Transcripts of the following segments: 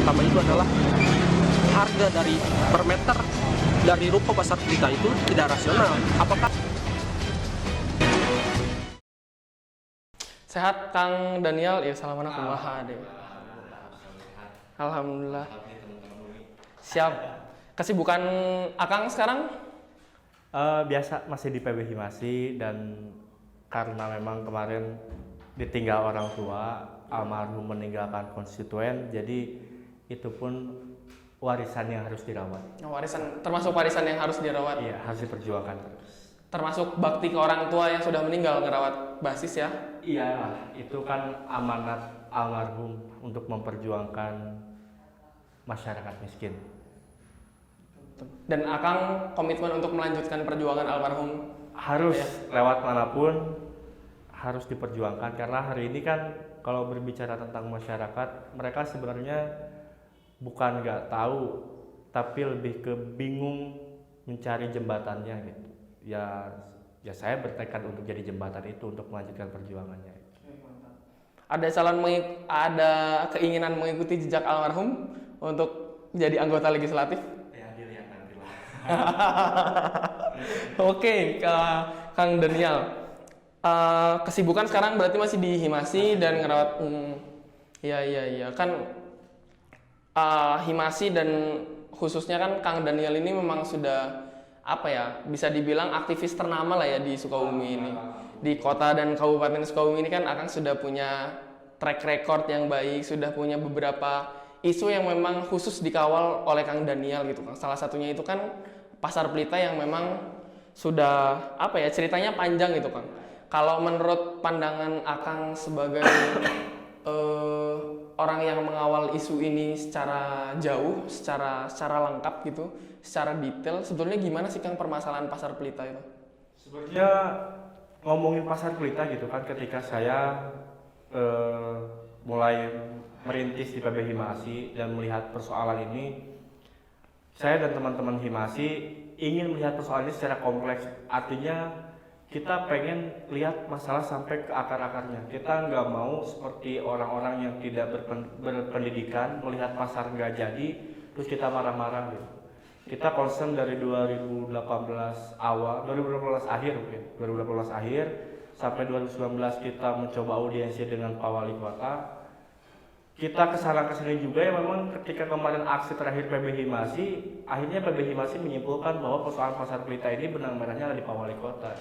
pertama itu adalah harga dari per meter dari ruko Pasar Pelita itu tidak rasional. Apakah Sehat Kang Daniel, ya salaman kumaha deh. Alhamdulillah. Siap. Kesibukan Akang sekarang? Biasa masih di PB Himasi, dan karena memang kemarin ditinggal orang tua, almarhum meninggalkan konstituen, jadi itu pun warisan yang harus dirawat. Warisan, termasuk warisan yang harus dirawat. Iya, harus diperjuangkan terus. Termasuk bakti ke orang tua yang sudah meninggal ngerawat basis ya. Iya, itu kan amanat almarhum untuk memperjuangkan masyarakat miskin. Dan Akang komitmen untuk melanjutkan perjuangan almarhum. Harus Ya. lewat manapun harus diperjuangkan, karena hari ini kan kalau berbicara tentang masyarakat, mereka sebenarnya bukan nggak tahu, tapi lebih ke bingung mencari jembatannya gitu. Ya saya bertekad untuk jadi jembatan itu untuk melanjutkan perjuangannya. Ada keinginan mengikuti jejak almarhum untuk jadi anggota legislatif? Ya, dilihat nanti lah. Oke, Kang Daniel. Kesibukan sekarang berarti masih di Himasi dan ngerawat. Iya kan Himasi dan khususnya kan Kang Daniel ini memang sudah bisa dibilang aktivis ternama lah ya di Sukabumi ini. Di kota dan kabupaten Sukabumi ini kan Akang sudah punya track record yang baik, sudah punya beberapa isu yang memang khusus dikawal oleh Kang Daniel gitu Kang. Salah satunya itu kan Pasar Pelita yang memang sudah ceritanya panjang gitu Kang. Kalau menurut pandangan Akang sebagai orang yang mengawal isu ini secara jauh, secara lengkap gitu, secara detail, sebetulnya gimana sih Kang permasalahan Pasar Pelita itu? Sebenarnya ngomongin Pasar Pelita gitu kan, ketika saya mulai merintis di PB Himasi dan melihat persoalan ini, saya dan teman-teman Himasi ingin melihat persoalan ini secara kompleks. Artinya kita pengen lihat masalah sampai ke akar-akarnya. Kita nggak mau seperti orang-orang yang tidak berpendidikan melihat pasar nggak jadi terus kita marah-marah gitu. Kita concern dari 2018 akhir mungkin, 2018 akhir sampai 2019 kita mencoba audiensi dengan Pak Wali Kota. Kita kesana-kesini juga ya, memang ketika kemarin aksi terakhir PB Himasi, akhirnya PB Himasi menyimpulkan bahwa persoalan Pasar Pelita ini benang merahnya ada di Pak Wali Kota.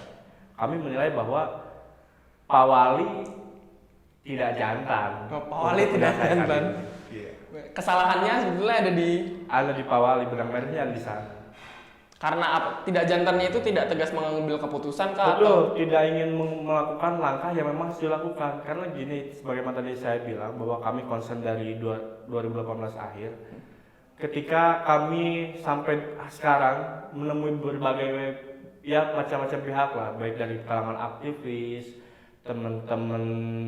Kami menilai bahwa Pak Wali tidak jantan. Pak Wali tidak jantan. Iya. Kesalahannya sebetulnya Ada di Pak Wali, benang merahnya ada di sana. Karena tidak jantannya itu tidak tegas mengambil keputusan kah? Betul, tidak ingin melakukan langkah yang memang harus dilakukan. Karena gini, sebagaimana tadi saya bilang bahwa kami concern dari 2018 akhir. Ketika kami sampai sekarang menemui berbagai macam-macam pihak lah, baik dari kalangan aktivis, teman-teman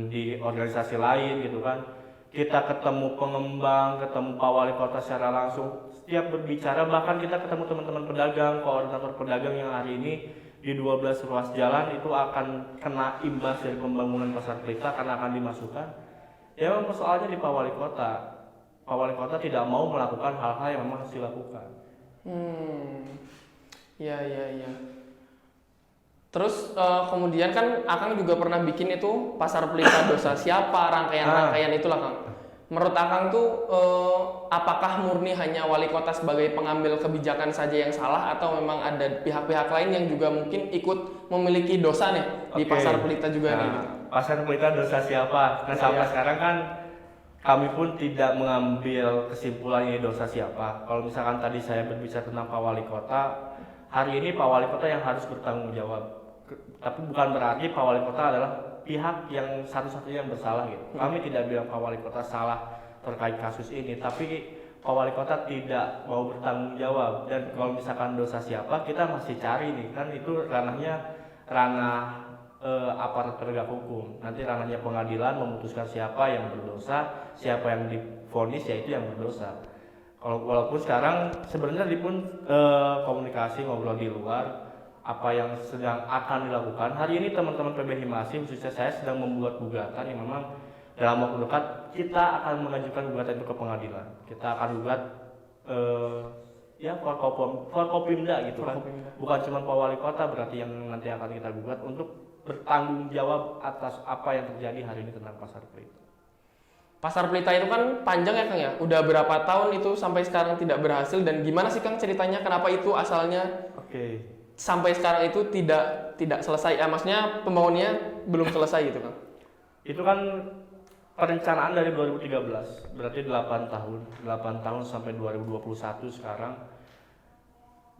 di organisasi lain gitu kan. Kita ketemu pengembang, ketemu Pak Wali Kota secara langsung. Setiap berbicara, bahkan kita ketemu teman-teman pedagang, koordinator pedagang yang hari ini di 12 ruas jalan itu akan kena imbas dari pembangunan Pasar Pelita karena akan dimasukkan. Ya memang persoalannya di Pak Wali Kota. Pak Wali Kota tidak mau melakukan hal-hal yang memang harus dilakukan. Iya. Terus kemudian kan Akang juga pernah bikin itu Pasar Pelita Dosa Siapa, rangkaian itulah Kang. Menurut Akang tuh apakah murni hanya wali kota sebagai pengambil kebijakan saja yang salah, atau memang ada pihak-pihak lain yang juga mungkin ikut memiliki dosa nih di Pasar Pelita juga nih? Gitu. Pasar Pelita Dosa Siapa? Nah sampai sekarang kan kami pun tidak mengambil kesimpulan ini dosa siapa. Kalau misalkan tadi saya berbicara tentang Pak Wali Kota, hari ini Pak Wali Kota yang harus bertanggung jawab. Tapi bukan berarti Pak Wali Kota adalah pihak yang satu-satunya yang bersalah gitu. Kami tidak bilang Pak Wali Kota salah terkait kasus ini, tapi Pak Wali Kota tidak mau bertanggung jawab. Dan kalau misalkan dosa siapa, kita masih cari nih, kan itu ranah aparat penegak hukum. Nanti ranahnya pengadilan memutuskan siapa yang berdosa, siapa yang divonis, yaitu yang berdosa. Walaupun sekarang sebenarnya pun komunikasi ngobrol di luar apa yang sedang akan dilakukan. Hari ini teman-teman PB Himasi, khususnya saya, sedang membuat gugatan yang memang dalam waktu dekat kita akan mengajukan gugatan itu ke pengadilan. Kita akan gugat ya Forkopimda gitu kan. Forkopimda. Bukan cuma Pak Wali Kota berarti yang nanti akan kita gugat untuk bertanggung jawab atas apa yang terjadi hari ini tentang Pasar Pelita. Pasar Pelita itu kan panjang ya Kang ya. Udah berapa tahun itu sampai sekarang tidak berhasil, dan gimana sih Kang ceritanya kenapa itu asalnya Oke. sampai sekarang itu tidak selesai? Maksudnya pembangunannya belum selesai gitu Kang. Itu kan perencanaan dari 2013, berarti 8 tahun sampai 2021 sekarang.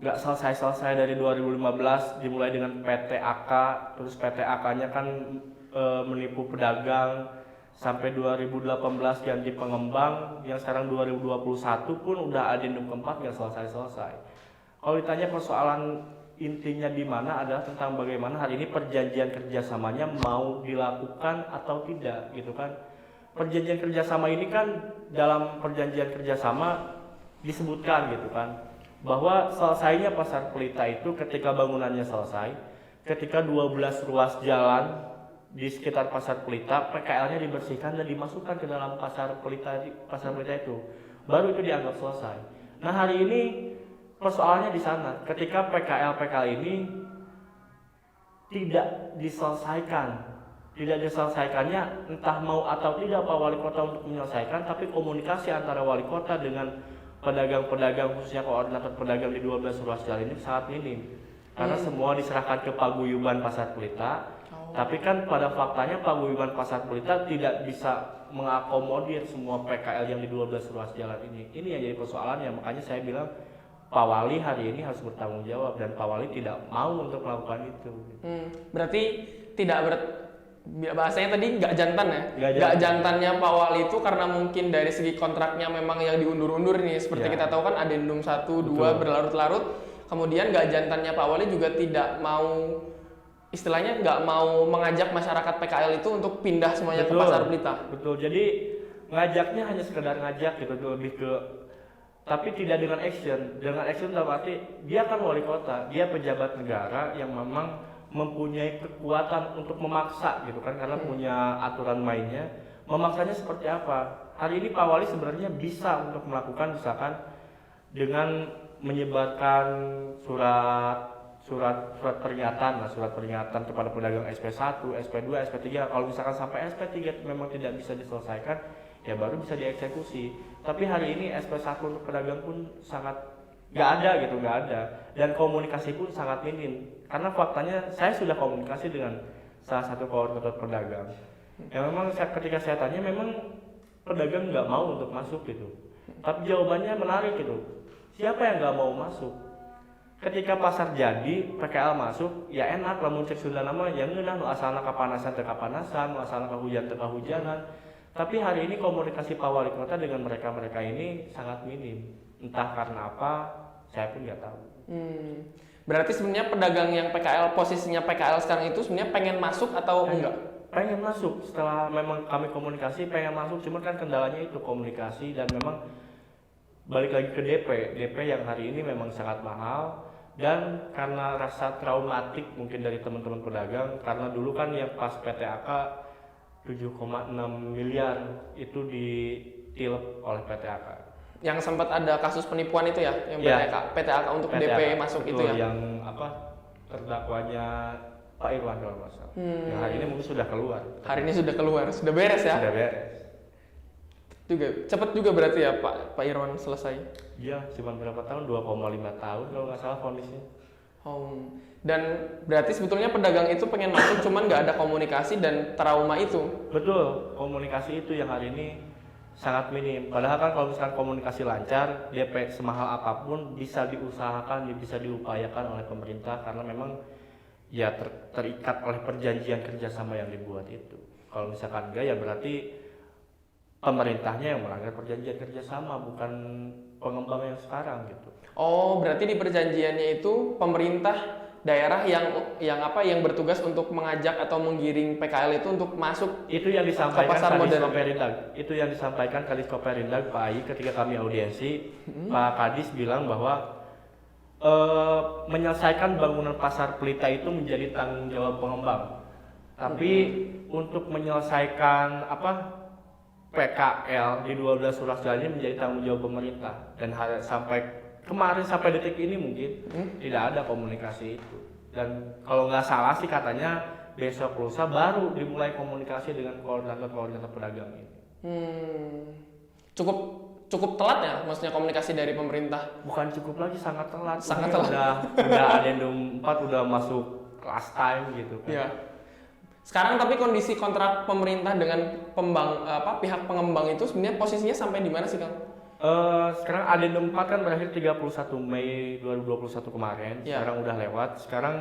Nggak selesai dari 2015, dimulai dengan PT-AK, terus PT-AK-nya kan menipu pedagang, sampai 2018 ganti pengembang, yang sekarang 2021 pun udah adendum keempat nggak selesai-selesai. Kalau ditanya persoalan intinya di mana adalah tentang bagaimana hari ini perjanjian kerjasamanya mau dilakukan atau tidak gitu kan. Perjanjian kerjasama ini kan dalam perjanjian kerjasama disebutkan gitu kan bahwa selesainya Pasar Pelita itu ketika bangunannya selesai, ketika 12 ruas jalan di sekitar Pasar Pelita PKL-nya dibersihkan dan dimasukkan ke dalam Pasar Pelita itu, baru itu dianggap selesai. Nah hari ini persoalannya di sana, ketika PKL ini tidak diselesaikannya entah mau atau tidak Pak Wali Kota untuk menyelesaikan, tapi komunikasi antara Wali Kota dengan pedagang-pedagang khususnya koordinator pedagang di 12 ruas jalan ini sangat minim. Karena semua diserahkan ke Paguyuban Pasar Pelita, tapi kan pada faktanya Paguyuban Pasar Pelita tidak bisa mengakomodir semua PKL yang di 12 ruas jalan ini. Ini yang jadi persoalannya, makanya saya bilang Pak Wali hari ini harus bertanggung jawab, dan Pak Wali tidak mau untuk melakukan itu. Berarti bahasanya tadi nggak jantan ya? Nggak jantannya Pak Wali itu karena mungkin dari segi kontraknya memang yang diundur-undur nih. Seperti kita tahu kan adendum 1, 2 berlarut-larut. Kemudian nggak jantannya Pak Wali juga tidak mau, istilahnya nggak mau mengajak masyarakat PKL itu untuk pindah semuanya ke Pasar Pelita. Betul, jadi ngajaknya hanya sekedar ngajak gitu, lebih ke, tapi tidak dengan action. Dengan action dalam arti dia kan wali kota, dia pejabat negara yang memang mempunyai kekuatan untuk memaksa gitu kan, karena punya aturan mainnya. Memaksanya seperti apa? Hari ini Pak Wali sebenarnya bisa untuk melakukan, misalkan dengan menyebarkan surat peringatan kepada pedagang SP1, SP2, SP3. Kalau misalkan sampai SP3 memang tidak bisa diselesaikan, ya baru bisa dieksekusi. Tapi hari ini SP1 untuk pedagang pun sangat nggak ada, dan komunikasi pun sangat minim. Karena faktanya saya sudah komunikasi dengan salah satu koordinator pedagang. Ya memang ketika saya tanya, memang pedagang nggak mau untuk masuk gitu. Tapi jawabannya menarik gitu. Siapa yang nggak mau masuk? Ketika pasar jadi, PKL masuk, ya enak lah muncul Sunda nama, ya ngeunah nu asalna kapanasan teu kapanasan, nu asalna kahujan teu kahujanan. Tapi hari ini komunikasi Pak Wali Kota dengan mereka ini sangat minim. Entah karena apa, saya pun nggak tahu. Berarti sebenarnya pedagang yang PKL, posisinya PKL sekarang itu sebenarnya pengen masuk atau enggak? Pengen masuk, setelah memang kami komunikasi pengen masuk, cuma kan kendalanya itu komunikasi, dan memang balik lagi ke DP yang hari ini memang sangat mahal. Dan karena rasa traumatik mungkin dari teman-teman pedagang, karena dulu kan yang pas PT-AK 7,6 miliar itu ditilep oleh PT-AK. Yang sempat ada kasus penipuan itu ya, yang PT-AK untuk PT-AK, DP masuk betul, itu ya. Yang terdakwanya Pak Irwan kalau nggak salah. Yang hari ini mungkin sudah keluar. Hari ini sudah keluar, sudah beres ya? Sudah beres. Cepat juga berarti ya Pak Irwan selesai. Iya, cuma berapa tahun? 2,5 tahun kalau nggak salah vonisnya. Dan berarti sebetulnya pedagang itu pengen masuk, cuman nggak ada komunikasi dan trauma itu. Betul, komunikasi itu yang hari ini sangat minim. Padahal kan kalau misalkan komunikasi lancar, DP semahal apapun bisa diusahakan, bisa diupayakan oleh pemerintah, karena memang ya terikat oleh perjanjian kerjasama yang dibuat itu. Kalau misalkan enggak, ya berarti pemerintahnya yang melanggar perjanjian kerjasama, bukan pengembang yang sekarang gitu. Oh, berarti di perjanjiannya itu pemerintah daerah yang bertugas untuk mengajak atau menggiring PKL itu untuk masuk. Itu yang disampaikan pasar modern. Itu yang disampaikan Kadis Koperindag Pak Ai ketika kami audiensi. Pak Kadis bilang bahwa menyelesaikan bangunan Pasar Pelita itu menjadi tanggung jawab pengembang. Tapi untuk menyelesaikan PKL di 12 ruas jalan ini menjadi tanggung jawab pemerintah, dan sampai kemarin sampai detik ini mungkin tidak ada komunikasi itu. Dan kalau nggak salah sih katanya besok lusa baru dimulai komunikasi dengan koordinator pedagang ini. Cukup telat ya, maksudnya komunikasi dari pemerintah. Bukan cukup lagi, sangat telat. Sangat telat. Udah Adendum 4 udah masuk last time gitu kan. Iya. Sekarang tapi kondisi kontrak pemerintah dengan pihak pengembang itu sebenarnya posisinya sampai di mana sih, Kang? Sekarang Adendum 4 kan berakhir 31 Mei 2021 kemarin. Ya. Sekarang udah lewat. Sekarang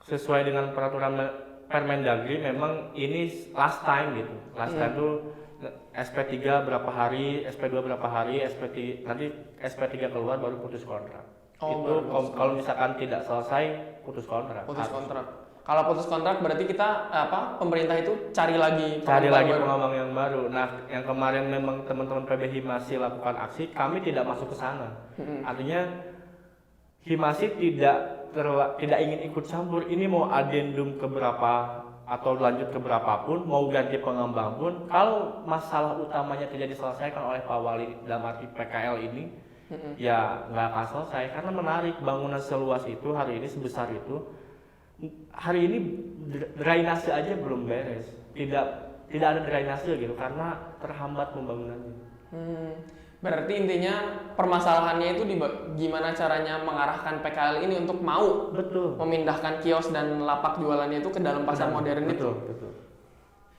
sesuai dengan peraturan Permendagri memang ini last time gitu. Last time tuh SP3 berapa hari, SP2 berapa hari, nanti SP3 keluar baru putus kontrak. Itu kalau misalkan tidak selesai putus kontrak. Kalau putus kontrak berarti kita pemerintah itu cari lagi pengembang yang baru. Nah, yang kemarin memang teman-teman PB Himasi lakukan aksi, kami tidak masuk ke sana. Artinya Himasi tidak ingin ikut campur. Ini mau adendum ke berapa atau lanjut ke berapapun, mau ganti pengembang pun, kalau masalah utamanya tidak diselesaikan oleh Pak Wali dalam arti PKL ini, ya nggak akan selesai. Karena menarik, bangunan seluas itu hari ini sebesar itu, hari ini drainase aja belum beres, tidak ada drainase gitu karena terhambat pembangunannya. Berarti intinya permasalahannya itu gimana caranya mengarahkan PKL ini untuk mau memindahkan kios dan lapak jualannya itu ke dalam pasar modern itu. Betul.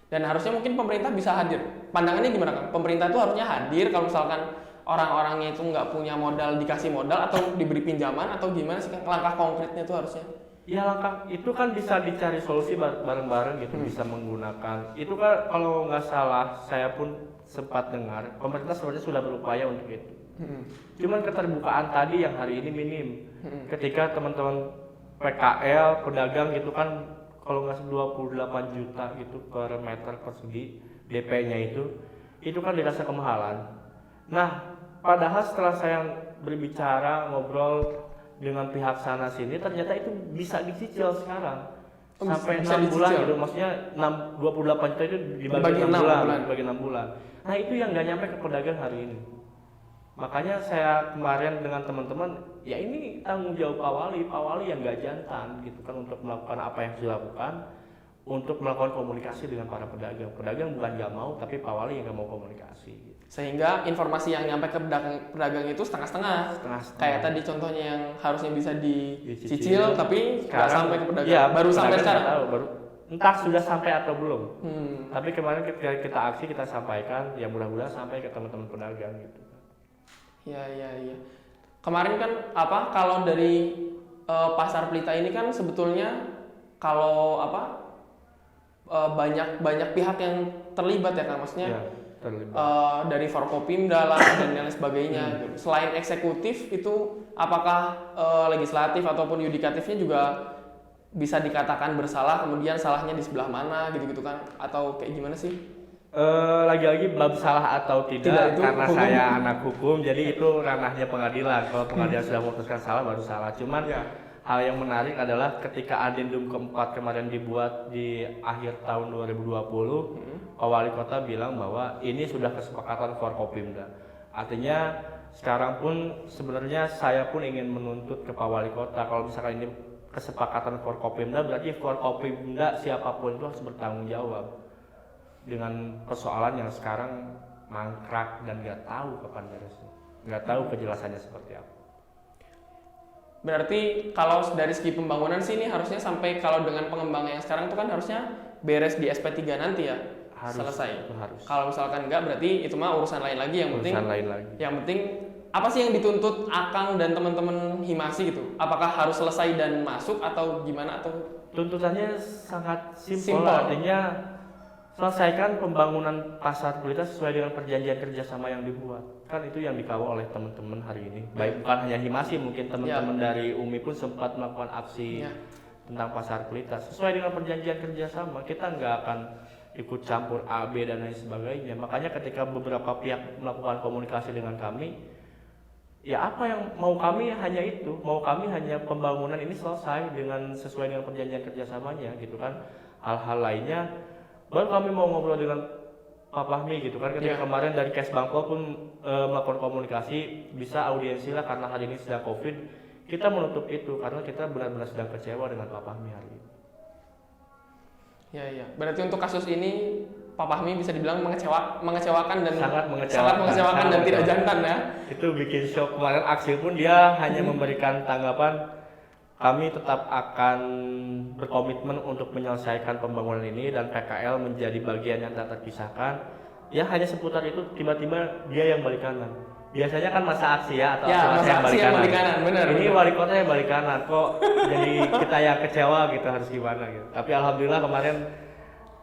Dan harusnya mungkin pemerintah bisa hadir. Pandangannya gimana, Kang? Pemerintah itu harusnya hadir kalau misalkan orang-orangnya itu nggak punya modal, dikasih modal atau diberi pinjaman atau gimana sih, Kang? Langkah konkretnya itu harusnya. Ya, langkah itu kan bisa dicari solusi bareng-bareng gitu, bisa menggunakan. Itu kan kalau nggak salah saya pun sempat dengar pemerintah sebenarnya sudah berupaya untuk itu. Cuman keterbukaan tadi yang hari ini minim. Ketika teman-teman PKL, pedagang gitu kan kalau nggak 28 juta gitu per meter persegi DP-nya itu kan dirasa kemahalan. Nah, padahal setelah saya berbicara, ngobrol dengan pihak sana sini, ternyata itu bisa dicicil sekarang. Sampai 6 bulan gitu, maksudnya 28 juta itu dibagi 6 bulan. Nah, itu yang nggak nyampe ke pedagang hari ini. Makanya saya kemarin dengan teman-teman, ya ini tanggung jawab Pak Wali yang nggak jantan gitu kan untuk melakukan apa yang dilakukan, untuk melakukan komunikasi dengan para pedagang. Pedagang bukan nggak mau, tapi Pak Wali yang nggak mau komunikasi. Gitu. Sehingga informasi yang nyampe ke pedagang itu setengah-setengah. Kayak tadi contohnya yang harusnya bisa dicicil tapi nggak sampai ke pedagang. Ya, baru sampai sekarang. Entah sudah sampai atau belum. Tapi kemarin ketika kita aksi kita sampaikan, ya mudah-mudahan sampai ke teman-teman pedagang gitu. Iya. Kemarin kan kalau dari pasar Pelita ini kan sebetulnya kalau banyak pihak yang terlibat ya, Kang, maksudnya. Ya, terlibat. Dari Forkopimda lah dan lain sebagainya. Selain eksekutif itu apakah legislatif ataupun yudikatifnya juga bisa dikatakan bersalah, kemudian salahnya di sebelah mana gitu kan, atau kayak gimana sih? Lagi-lagi bab salah atau tidak itu karena hukum. Saya anak hukum, jadi itu ranahnya pengadilan. Kalau pengadilan sudah memutuskan salah baru salah. Cuman hal yang menarik adalah ketika adendum keempat kemarin dibuat di akhir tahun 2020, Pak Wali Kota bilang bahwa ini sudah kesepakatan Forkopimda. Artinya sekarang pun sebenarnya saya pun ingin menuntut ke Pak Wali Kota, kalau misalkan ini kesepakatan Forkopimda, berarti Forkopimda siapapun itu harus bertanggung jawab dengan persoalan yang sekarang mangkrak dan nggak tahu kapan beresnya, nggak tahu kejelasannya seperti apa. Berarti kalau dari segi pembangunan sih ini harusnya sampai, kalau dengan pengembang yang sekarang itu kan harusnya beres di SP3 nanti ya, selesai. Harus. Kalau misalkan enggak berarti itu mah urusan lain lagi. Yang penting apa sih yang dituntut Akang dan teman-teman Himasi gitu? Apakah harus selesai dan masuk atau gimana, atau tuntutannya sangat simpel. Artinya selesaikan pembangunan pasar Pelita sesuai dengan perjanjian kerjasama yang dibuat. Kan itu yang dikawal oleh teman-teman hari ini. Baik bukan hanya Himasi, mungkin teman-teman dari UMI pun sempat melakukan aksi tentang pasar Pelita. Sesuai dengan perjanjian kerjasama, kita nggak akan ikut campur A, B dan lain sebagainya. Makanya ketika beberapa pihak melakukan komunikasi dengan kami, ya apa yang mau kami hanya itu, mau kami hanya pembangunan ini selesai dengan sesuai dengan perjanjian kerjasamanya gitu kan. Hal-hal lainnya baru kami mau ngobrol dengan Pak Fahmi gitu kan, ketika kemarin dari Kesbangpol pun melakukan komunikasi, bisa audiensi lah karena hari ini sedang COVID, kita menutup itu karena kita benar-benar sedang kecewa dengan Pak Fahmi hari ini. Ya. Berarti untuk kasus ini Pak Fahmi bisa dibilang mengecewakan dan Sangat mengecewakan dan tidak jantan ya. Itu bikin shock. Kemarin aksi pun dia hanya memberikan tanggapan, kami tetap akan berkomitmen untuk menyelesaikan pembangunan ini dan PKL menjadi bagian yang tak terpisahkan. Ya hanya seputar itu, tiba-tiba dia yang balik kanan. Biasanya kan masa aksi ya, atau masa aksi yang balik kanan. Benar. Ini wali kota yang balik kanan, kok jadi kita yang kecewa gitu, harus gimana gitu. Tapi alhamdulillah kemarin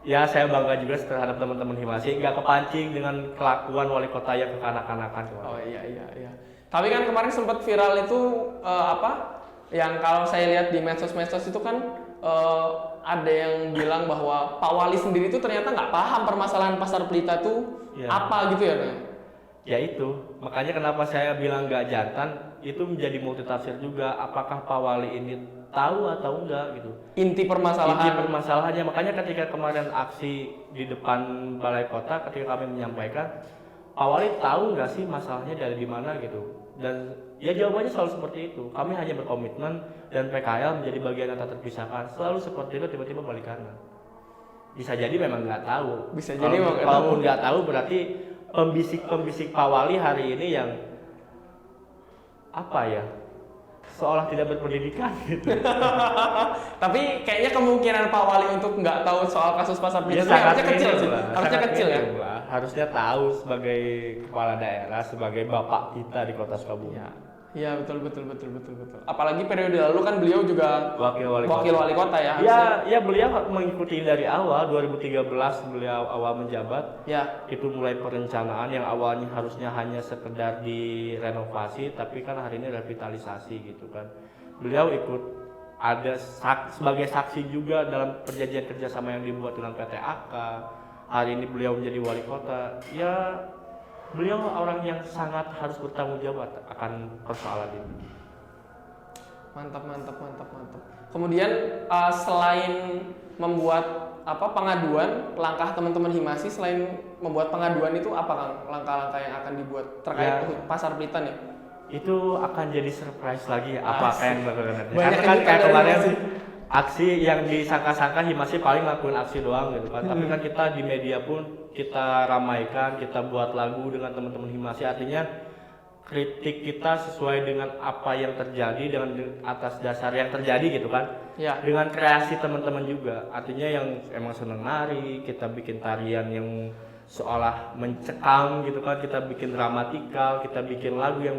ya saya bangga juga terhadap teman-teman Himasi, nggak kepancing dengan kelakuan wali kota yang kekanak-kanakan. Oh iya. Tapi kan kemarin sempat viral itu yang kalau saya lihat di medsos itu kan ada yang bilang bahwa Pak Wali sendiri itu ternyata nggak paham permasalahan Pasar Pelita itu apa gitu ya. Ya itu, makanya kenapa saya bilang nggak jantan, itu menjadi multitafsir juga. Apakah Pak Wali ini tahu atau enggak gitu? Inti permasalahannya, makanya ketika kemarin aksi di depan Balai Kota, ketika kami menyampaikan, Pak Wali tahu nggak sih masalahnya dari di mana gitu? Dan ya jawabannya selalu seperti itu. Kami hanya berkomitmen dan PKL menjadi bagian yang tak terpisahkan. Selalu seperti itu, tiba-tiba balik kanan. Bisa jadi memang nggak tahu. Kalau nggak tahu berarti pembisik Pak Wali hari ini yang seolah tidak berpendidikan gitu. Tapi kayaknya kemungkinan Pak Wali untuk nggak tahu soal kasus Pasar Pelita harusnya kecil sih. Harusnya kecil ya. Harusnya tahu sebagai kepala daerah, sebagai bapak kita di Kota Sukabumi. Iya betul. Apalagi periode lalu kan beliau juga wakil wali kota ya. Ya beliau mengikuti dari awal 2013 beliau awal menjabat. Ya. Itu mulai perencanaan yang awalnya harusnya hanya sekedar direnovasi, tapi kan hari ini revitalisasi gitu kan. Beliau ikut ada sebagai saksi juga dalam perjanjian kerjasama yang dibuat dengan PT AK. Hari ini beliau menjadi wali kota. Ya beliau orang yang sangat harus bertanggung jawab akan persoalan ini. Mantap. Kemudian selain membuat pengaduan, langkah teman-teman Himasi selain membuat pengaduan itu apa Kang? Langkah-langkah yang akan dibuat terkait Pasar Pelita nih? Itu akan jadi surprise lagi apa yang dilakukan nanti. Karena kan kayak kemarin aksi yang disangka-sangka Himasi paling ngelakuin aksi doang gitu kan. Tapi kan kita di media pun kita ramaikan, kita buat lagu dengan teman-teman Himasi, artinya kritik kita sesuai dengan apa yang terjadi, dengan atas dasar yang terjadi gitu kan. Ya. Dengan kreasi teman-teman juga, artinya yang emang senang nari, kita bikin tarian yang seolah mencekam gitu kan, kita bikin dramatikal, kita bikin lagu yang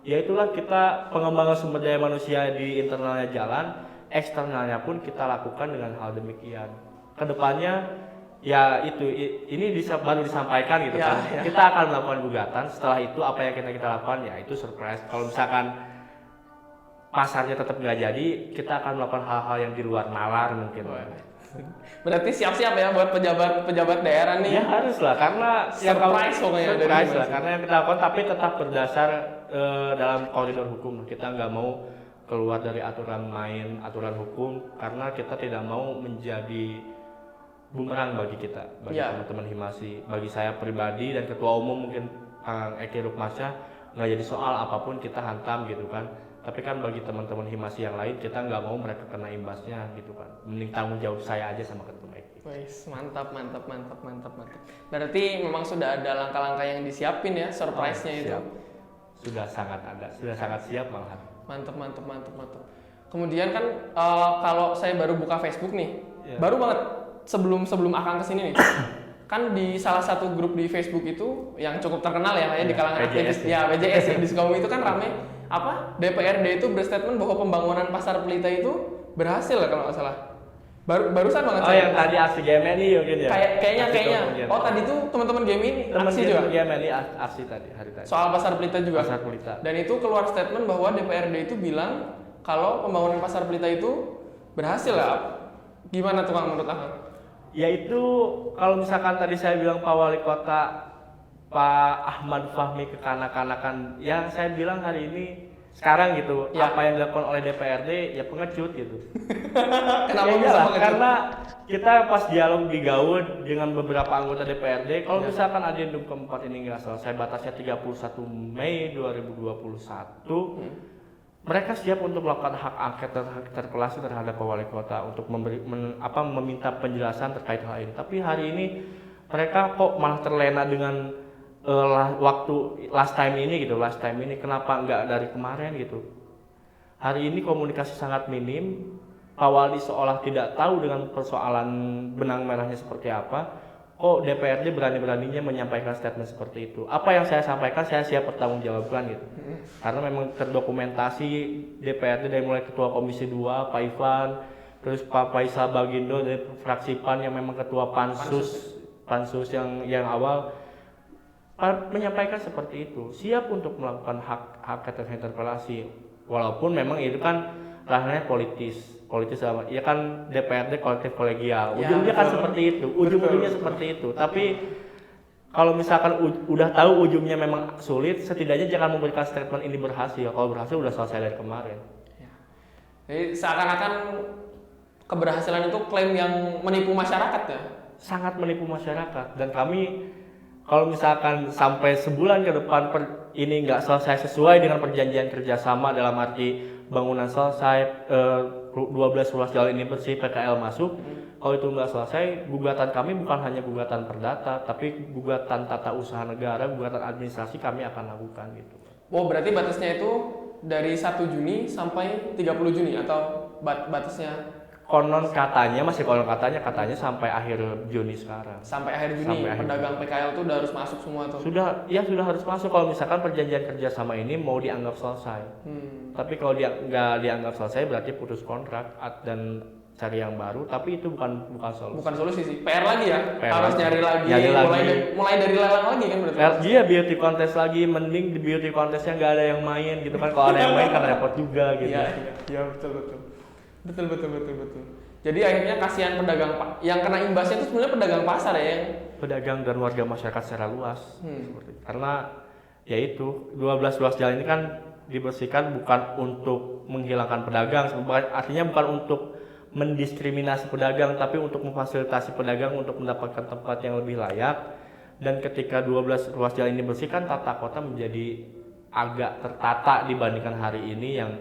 ya itulah kita pengembangan sumber daya manusia di internalnya jalan, eksternalnya pun kita lakukan dengan hal demikian. Kedepannya ya ini baru disampaikan gitu kan. Kita akan melakukan gugatan. Setelah itu apa yang kita lakukan ya itu surprise. Kalau misalkan pasarnya tetap nggak jadi, kita akan melakukan hal-hal yang di luar nalar mungkin. Berarti siap-siap ya buat pejabat daerah nih. Ya harus lah, karena surprise pokoknya surprise lah, karena yang kita lakukan tapi tetap berdasar dalam koridor hukum. Kita nggak mau keluar dari aturan main, aturan hukum, karena kita tidak mau menjadi bumerang bagi kita, bagi teman-teman Himasi, bagi saya pribadi dan ketua umum mungkin Kang Eki Rukmasya, nggak jadi soal apapun kita hantam gitu kan. Tapi kan bagi teman-teman Himasi yang lain kita nggak mau mereka kena imbasnya gitu kan. Mending tanggung jawab saya aja sama ketua Eki. Wais, mantap. Berarti memang sudah ada langkah-langkah yang disiapin ya, surprise-nya itu. Sudah sangat siap malahan. Mantap. Kemudian kan kalau saya baru buka Facebook nih, baru banget sebelum Akang kesini nih, kan di salah satu grup di Facebook itu yang cukup terkenal ya di kalangan aktivis PJS ya di Sukabumi itu kan rame DPRD itu berstatement bahwa pembangunan Pasar Pelita itu berhasil kalau nggak salah. Barusan banget saya. Yang tadi aksi GMNI mungkin ya. Kayaknya. Oh tadi tuh teman-teman GMNI aksi juga. GMNI aksi hari tadi. Soal Pasar Pelita juga. Pasar Pelita. Dan itu keluar statement bahwa DPRD itu bilang kalau pembangunan Pasar Pelita itu berhasil lah. Gimana tuh Kang menurut Akang? Yaitu kalau misalkan tadi saya bilang Pak Wali Kota Pak Ahmad Fahmi kekanak-kanakan, yang saya bilang hari ini sekarang gitu, Ya. apa yang dilakukan oleh DPRD ya pengecut gitu. Kenapa Ya bisa iyalah, pengecut? karena kita pas dialog di Gaud dengan beberapa anggota DPRD, kalau misalkan adendum keempat ini nggak selesai, batasnya 31 Mei 2021, mereka siap untuk melakukan hak angket dan hak interpelasi terhadap Pak Wali Kota untuk meminta penjelasan terkait hal ini. Tapi hari ini mereka kok malah terlena dengan waktu last time ini, kenapa nggak dari kemarin gitu. Hari ini komunikasi sangat minim, Pak Wali seolah tidak tahu dengan persoalan benang merahnya seperti apa. Kok DPRD berani-beraninya menyampaikan statement seperti itu. Apa yang saya sampaikan saya siap bertanggungjawabkan gitu. Karena memang terdokumentasi DPRD dari mulai Ketua Komisi 2 Pak Ivan, terus Pak Faisal Bagindo dari fraksi PAN yang memang Ketua Pansus yang awal menyampaikan seperti itu, siap untuk melakukan hak angket dan interpelasi, walaupun memang itu kan ranahnya politis ya kan, DPRD kolektif kolegial, ujungnya kan seperti itu, ujung-ujungnya seperti itu. Tapi kalau misalkan udah tahu ujungnya memang sulit, setidaknya jangan memberikan statement ini berhasil. Kalau berhasil udah selesai dari kemarin. Jadi seakan-akan keberhasilan itu klaim yang menipu masyarakat ya? Sangat menipu masyarakat, dan kami kalau misalkan sampai sebulan ke depan ini nggak selesai sesuai dengan perjanjian kerjasama, dalam arti bangunan selesai, 12 ruas jalan ini bersih, PKL masuk, kalau itu nggak selesai, gugatan kami bukan hanya gugatan perdata, tapi gugatan tata usaha negara, gugatan administrasi kami akan lakukan gitu. Oh, berarti batasnya itu dari 1 Juni sampai 30 Juni atau batasnya? Konon katanya sampai akhir Juni sekarang. Sampai akhir Juni, pedagang PKL itu udah harus masuk semua tuh? Sudah harus masuk kalau misalkan perjanjian kerjasama ini mau dianggap selesai. Tapi kalau nggak dianggap selesai berarti putus kontrak dan cari yang baru. Tapi itu bukan solusi. Bukan solusi sih, PR lagi ya. Harus nyari lagi. Mulai dari lelang lagi kan berarti. Iya, beauty contest lagi, mending di beauty contestnya nggak ada yang main gitu kan. Kalau ada yang main kan repot juga gitu. Iya betul. Betul. Jadi akhirnya kasihan pedagang yang kena imbasnya itu sebenarnya pedagang pasar ya, pedagang dan warga masyarakat secara luas. Karena ya itu 12 ruas jalan ini kan dibersihkan bukan untuk menghilangkan pedagang, artinya bukan untuk mendiskriminasi pedagang, tapi untuk memfasilitasi pedagang untuk mendapatkan tempat yang lebih layak. Dan ketika 12 ruas jalan ini bersihkan, tata kota menjadi agak tertata dibandingkan hari ini yang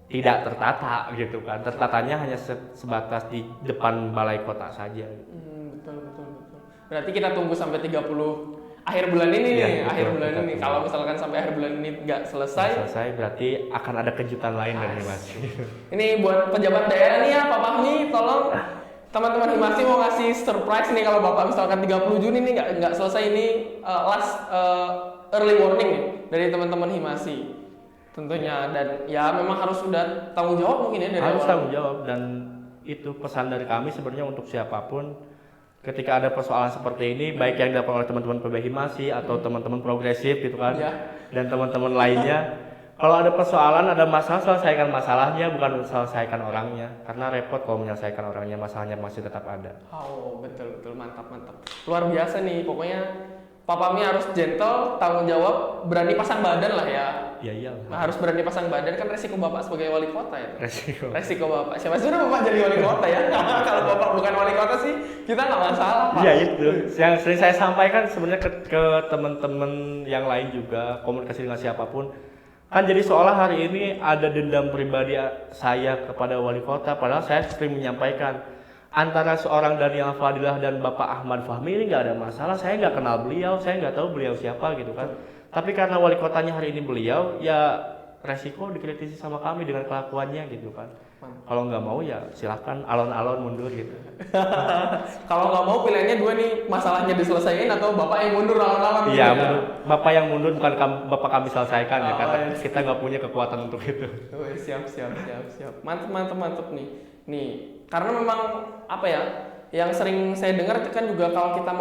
tidak tertata gitu kan. Tertatanya hanya sebatas di depan balai kota saja. Betul. Berarti kita tunggu sampai 30 akhir bulan ini nih. Kalau misalkan sampai akhir bulan ini nggak selesai, berarti akan ada kejutan lain dari Himasi. Ini buat pejabat daerah nih ya, Pak Fahmi, tolong teman-teman Himasi mau ngasih surprise nih kalau Bapak misalkan 30 Juni nih nggak selesai, ini last early warning nih dari teman-teman Himasi. Tentunya, dan ya memang harus sudah tanggung jawab mungkin ya dari harus awal. Tanggung jawab, dan itu pesan dari kami sebenarnya untuk siapapun ketika ada persoalan seperti ini, baik yang dilakukan oleh teman-teman PB Himasi atau teman-teman progresif gitu kan, dan teman-teman lainnya, kalau ada persoalan, ada masalah, selesaikan masalahnya, bukan selesaikan orangnya, karena repot kalau menyelesaikan orangnya, masalahnya masih tetap ada. Oh betul, mantap, luar biasa nih, pokoknya Pak Fahmi harus gentle, tanggung jawab, berani pasang badan lah ya. Iya. Harus berani pasang badan, kan resiko Bapak sebagai wali kota ya. Resiko Bapak. Siapa sudah Bapak jadi wali kota ya? Kalau Bapak bukan wali kota sih, kita nggak masalah. Pak. Iya itu. Yang sering saya sampaikan sebenarnya ke teman-teman yang lain juga, komunikasi dengan siapapun. Kan jadi seolah hari ini ada dendam pribadi saya kepada wali kota, padahal saya sering menyampaikan antara seorang Daniel Fadilah dan Bapak Ahmad Fahmi ini nggak ada masalah. Saya nggak kenal beliau, saya nggak tahu beliau siapa gitu kan. Tapi karena wali kotanya hari ini beliau, ya resiko dikritisi sama kami dengan kelakuannya gitu kan. Kalau nggak mau ya silahkan alon-alon mundur gitu. Kalau nggak mau pilihannya dua nih, masalahnya diselesaikan atau Bapak yang mundur alon-alon gitu. Iya, Bapak yang mundur, bukan Bapak kami selesaikan ya, karena kita nggak punya kekuatan untuk itu. Siap. Mantap nih. Karena memang apa ya, yang sering saya dengar kan juga kalau kita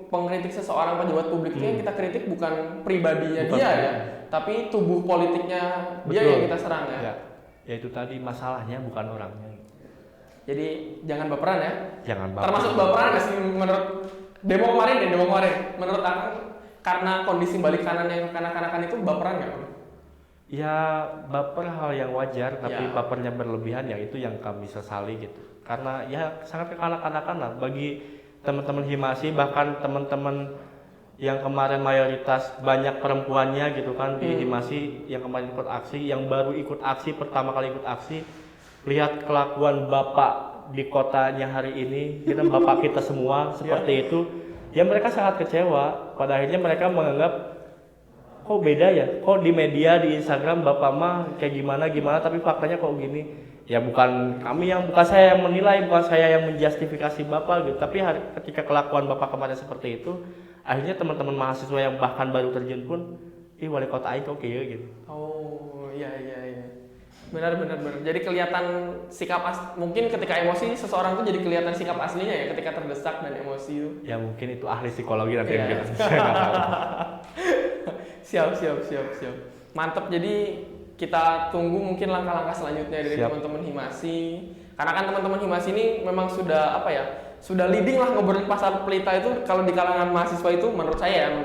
pengkritik seseorang pejabat publik itu yang kita kritik bukan pribadinya dia ya, tapi tubuh politiknya dia yang kita serang ya. Ya itu tadi, masalahnya bukan orangnya. Jadi jangan baperan ya. Jangan baperan. Termasuk baperan nggak sih menurut demo kemarin? Menurut Akang karena kondisi balik kanan yang kanak-kanakan itu baperan nggak? Ya baper hal yang wajar, tapi Ya. bapernya berlebihan ya itu yang kami sesali gitu. Karena ya sangat kekanak-kanakan lah bagi teman-teman Himasi, bahkan teman-teman yang kemarin mayoritas banyak perempuannya gitu kan di Himasi yang kemarin ikut aksi, yang baru ikut aksi, pertama kali ikut aksi, lihat kelakuan bapak di kotanya hari ini, kita bapak kita semua seperti itu, ya mereka sangat kecewa. Pada akhirnya mereka menganggap kok beda ya, kok di media di Instagram bapak mah kayak gimana tapi faktanya kok gini. Ya bukan saya yang menilai, bukan saya yang menjustifikasi bapak gitu, tapi ketika kelakuan bapak kemarin seperti itu, akhirnya teman-teman mahasiswa yang bahkan baru terjun pun, wali kota aing kok kayak gitu. Oh iya. Benar. Jadi kelihatan mungkin ketika emosi seseorang tuh jadi kelihatan sikap aslinya ya ketika terdesak dan emosi itu. Ya mungkin itu ahli psikologi nanti yang Iya. bilang. Saya nggak tahu. Siap. Mantap. Jadi kita tunggu mungkin langkah-langkah selanjutnya dari Siap. teman-teman Himasi. Karena kan teman-teman Himasi ini memang sudah sudah leading lah ngobrolin pasar pelita itu. Kalau di kalangan mahasiswa itu menurut saya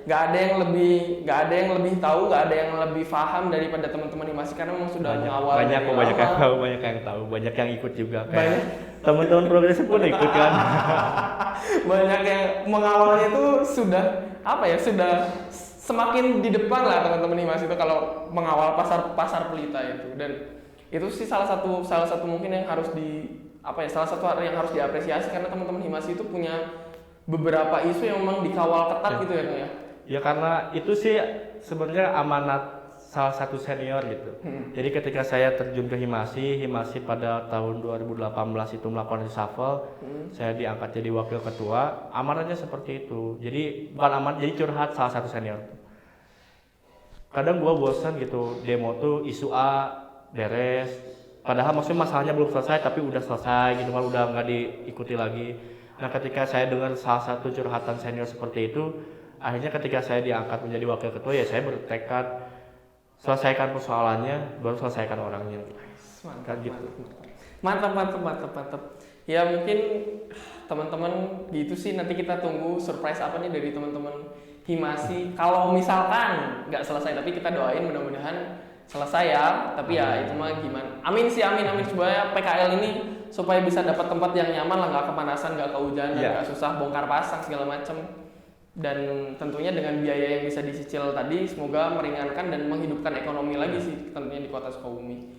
nggak ada yang lebih tahu, nggak ada yang lebih paham daripada teman-teman Himasi karena memang sudah mengawal banyak dari yang lama. tahu, banyak yang ikut juga. Banyak. Teman-teman progresif pun ikut kan. Banyak yang mengawalnya itu sudah semakin di depan lah teman-teman Himas itu kalau mengawal pasar pelita itu. Dan itu sih salah satu mungkin yang harus salah satu yang harus diapresiasi karena teman-teman Himas itu punya beberapa isu yang memang dikawal ketat gitu ya Kang ya. Ya karena itu sih sebenarnya amanat salah satu senior gitu. Jadi ketika saya terjun ke Himasi pada tahun 2018 itu melakukan reshuffle, saya diangkat jadi wakil ketua, amanatnya seperti itu. Jadi bukan amanat, jadi curhat salah satu senior. Kadang gua bosan gitu, demo tuh isu A beres, padahal maksudnya masalahnya belum selesai tapi udah selesai gitu kan, udah nggak diikuti lagi. Nah ketika saya dengar salah satu curhatan senior seperti itu, akhirnya ketika saya diangkat menjadi wakil ketua ya saya bertekad selesaikan persoalannya baru selesaikan orangnya. Mantap. Ya mungkin teman-teman gitu sih, nanti kita tunggu surprise apa nih dari teman-teman Himasi. Kalau misalkan nggak selesai, tapi kita doain mudah-mudahan selesai ya. Tapi ya itu mah gimana? Amin supaya PKL ini supaya bisa dapat tempat yang nyaman lah, nggak kepanasan, nggak kehujanan, nggak susah bongkar pasang segala macam. Dan tentunya dengan biaya yang bisa dicicil tadi semoga meringankan dan menghidupkan ekonomi lagi sih tentunya di Kota Sukabumi.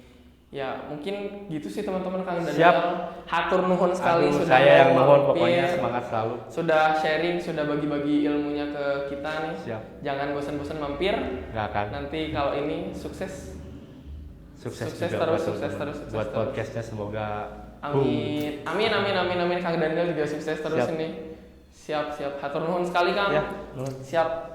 Ya mungkin gitu sih teman-teman. Kang Daniel, hatur nuhun sekali. Sudah saya yang mohon mampir, pokoknya semangat selalu. sudah sharing, sudah bagi-bagi ilmunya ke kita nih. Siap. Jangan bosan-bosan mampir. Nggak akan. Nanti kalau ini sukses Sukses juga terus, terus. buat podcastnya semoga Amin. Kang Daniel juga sukses terus Siap. ini. Siap. Hatur nuhun sekali Kang. Ya, nuhun. Siap.